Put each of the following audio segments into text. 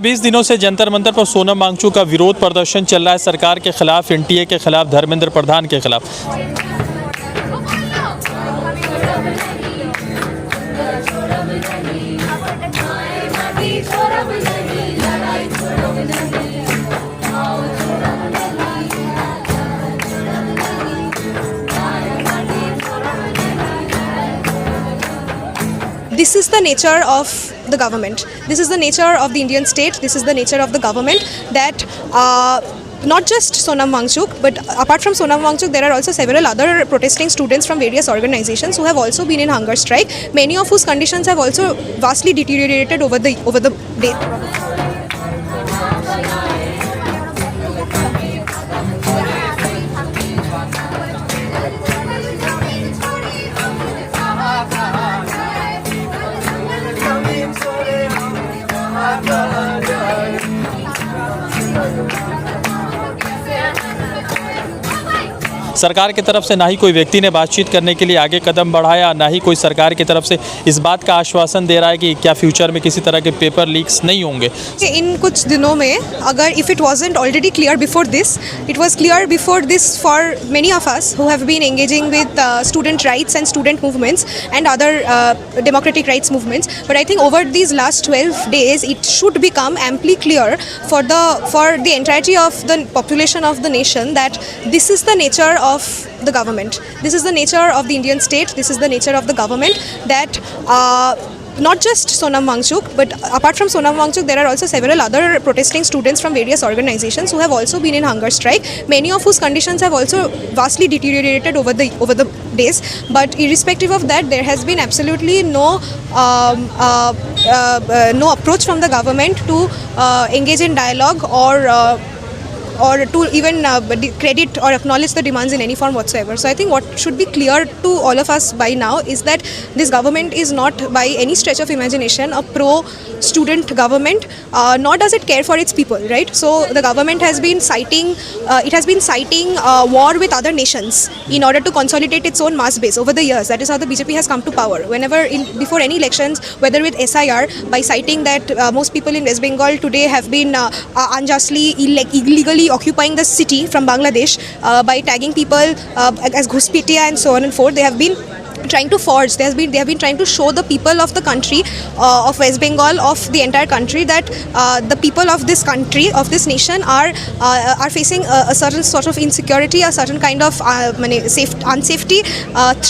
20 दिनों से जंतर मंतर पर सोनम वांगचुक का विरोध प्रदर्शन चल रहा है सरकार के खिलाफ, एनटीए के खिलाफ, धर्मेंद्र प्रधान के खिलाफ। This is the nature of the government. This is the nature of the Indian state. This is the nature of the government that not just Sonam Wangchuk, but apart from Sonam Wangchuk, there are also several other protesting students from various organizations who have also been in hunger strike, many of whose conditions have also vastly deteriorated over the day. सरकार की तरफ से ना ही कोई व्यक्ति ने बातचीत करने के लिए आगे कदम बढ़ाया, ना ही कोई सरकार की तरफ से इस बात का आश्वासन दे रहा है कि क्या फ्यूचर में किसी तरह के पेपर लीक्स नहीं होंगे। इन कुछ दिनों में अगर if it wasn't already clear before this, it was clear before this for many of us who have been engaging with student rights and student movements and other democratic rights movements, but I think over these last 12 days it should become amply clear for the entirety of the population of the nation that this is the nature of the government. This is the nature of the Indian state. This is the nature of the government that not just Sonam Wangchuk, but apart from Sonam Wangchuk, there are also several other protesting students from various organizations who have also been in hunger strike, many of whose conditions have also vastly deteriorated over the days. But irrespective of that, there has been absolutely no approach from the government to engage in dialogue or to even credit or acknowledge the demands in any form whatsoever. So I think what should be clear to all of us by now is that this government is not by any stretch of imagination a pro-student government, nor does it care for its people, right? So the government has been citing war with other nations in order to consolidate its own mass base over the years. That is how the BJP has come to power. Before any elections, whether with SIR, by citing that most people in West Bengal today have been unjustly, illegally occupying the city from Bangladesh, by tagging people as Ghuspitia and so on and forth, they have been trying to forge. They have been trying to show the people of the country, of West Bengal, of the entire country, that the people of this country, of this nation, are facing a certain sort of insecurity, a certain kind of unsafety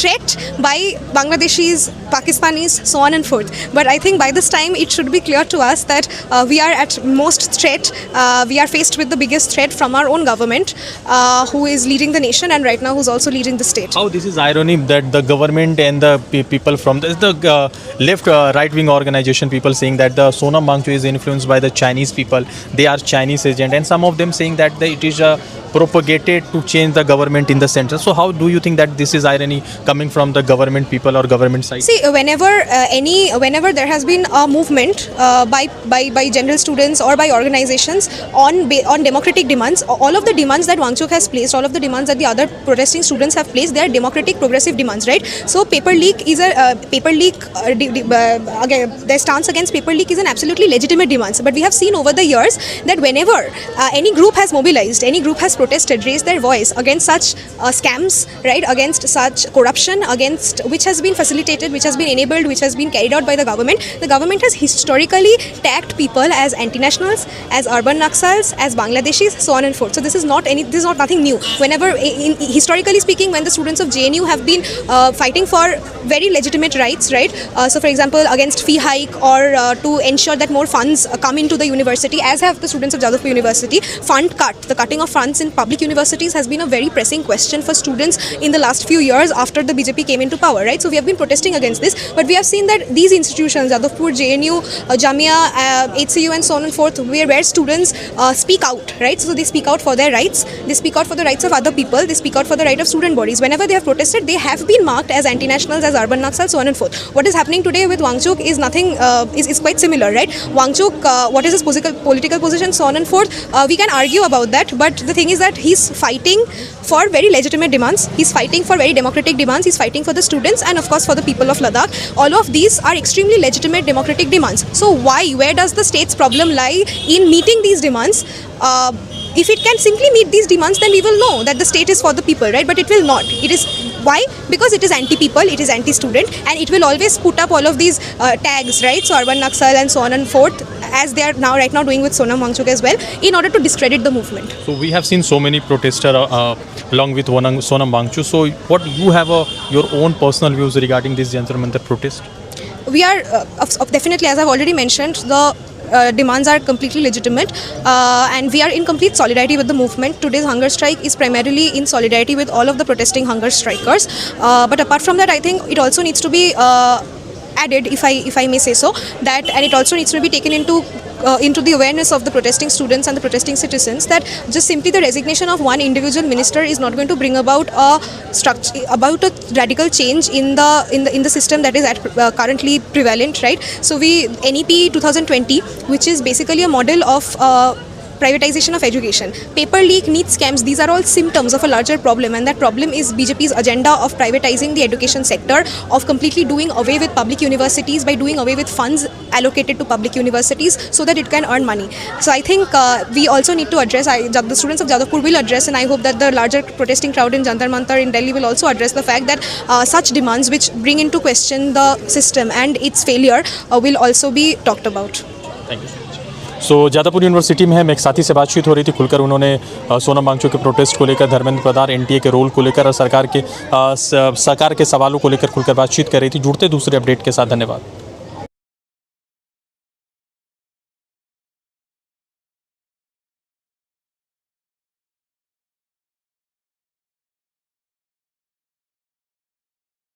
threat by Bangladeshis, Pakistanis, so on and forth. But I think by this time it should be clear to us that we are at most threat. We are faced with the biggest threat from our own government, who is leading the nation and right now who's also leading the state. How this is irony that the government and the people from the left right-wing organization, people saying that the Sonam Wangchuk is influenced by the Chinese people, they are Chinese agent, and some of them saying that it is propagated to change the government in the center. So how do you think that this is irony coming from the government people or government side? See, whenever there has been a movement by general students or by organizations on democratic demands, all of the demands that Wangchuk has placed, all of the demands that the other protesting students have placed, they are democratic progressive demands, right? So paper leak is their stance against paper leak is an absolutely legitimate demand. But we have seen over the years that whenever any group has mobilized, any group has protested, raised their voice against such scams, right, against such corruption, against which has been facilitated, which has been enabled, which has been carried out by the government has historically tagged people as anti-nationals, as urban Naxals, as Bangladeshis, so on and forth. So this is not nothing new. Whenever, historically speaking, when the students of JNU have been fighting for very legitimate rights, right? So for example, against fee hike or to ensure that more funds come into the university, as have the students of Jadavpur University. Fund cut, the cutting of funds in public universities has been a very pressing question for students in the last few years after the BJP came into power, right? So we have been protesting against this, but we have seen that these institutions, Jadavpur, JNU, Jamia, HCU and so on and forth, where students speak out, right? So they speak out for their rights, they speak out for the rights of other people, they speak out for the right of student bodies. Whenever they have protested, they have been marked as anti-nationals, as urban Naxals, so on and forth. What is happening today with Wangchuk is nothing, is quite similar, right? Wangchuk, what is his political position, so on and forth, we can argue about that, but the thing is that he's fighting for very legitimate demands, he's fighting for very democratic demands, he's fighting for the students and of course for the people of Ladakh. Ladakh, all of these are extremely legitimate democratic demands. So where does the state's problem lie in meeting these demands? If it can simply meet these demands, then we will know that the state is for the people, right? But it will not. It is why? Because it is anti-people, it is anti-student, and it will always put up all of these tags, right? So urban Naxal and so on and forth, as they are right now doing with Sonam Wangchuk as well, in order to discredit the movement. So we have seen so many protesters along with Sonam Wangchuk. So what you have your own personal views regarding this Jantar Mantar protest? We are definitely, as I've already mentioned, the demands are completely legitimate, and we are in complete solidarity with the movement. Today's hunger strike is primarily in solidarity with all of the protesting hunger strikers. But apart from that, I think it also needs to be added, if I may say so, that, and it also needs to be taken into the awareness of the protesting students and the protesting citizens, that just simply the resignation of one individual minister is not going to bring about a radical change in the system that is currently prevalent, right? So NEP 2020, which is basically a model of privatization of education, paper leak, NEET scams, these are all symptoms of a larger problem, and that problem is BJP's agenda of privatizing the education sector, of completely doing away with public universities by doing away with funds allocated to public universities so that it can earn money. So I think we also need to address, the students of Jadavpur will address, and I hope that the larger protesting crowd in Jantar Mantar in Delhi will also address the fact that such demands which bring into question the system and its failure will also be talked about. Thank you. So Jadavpur university में हम एक साथी से बातचीत हो रही थी, खुलकर उन्होंने सोनम वांगचुक के प्रोटेस्ट को लेकर, धर्मेंद्र प्रधान एनटीए के रोल को लेकर और सरकार के सवालों को लेकर खुलकर बातचीत कर रही थी। जुड़ते दूसरे अपडेट के साथ, धन्यवाद।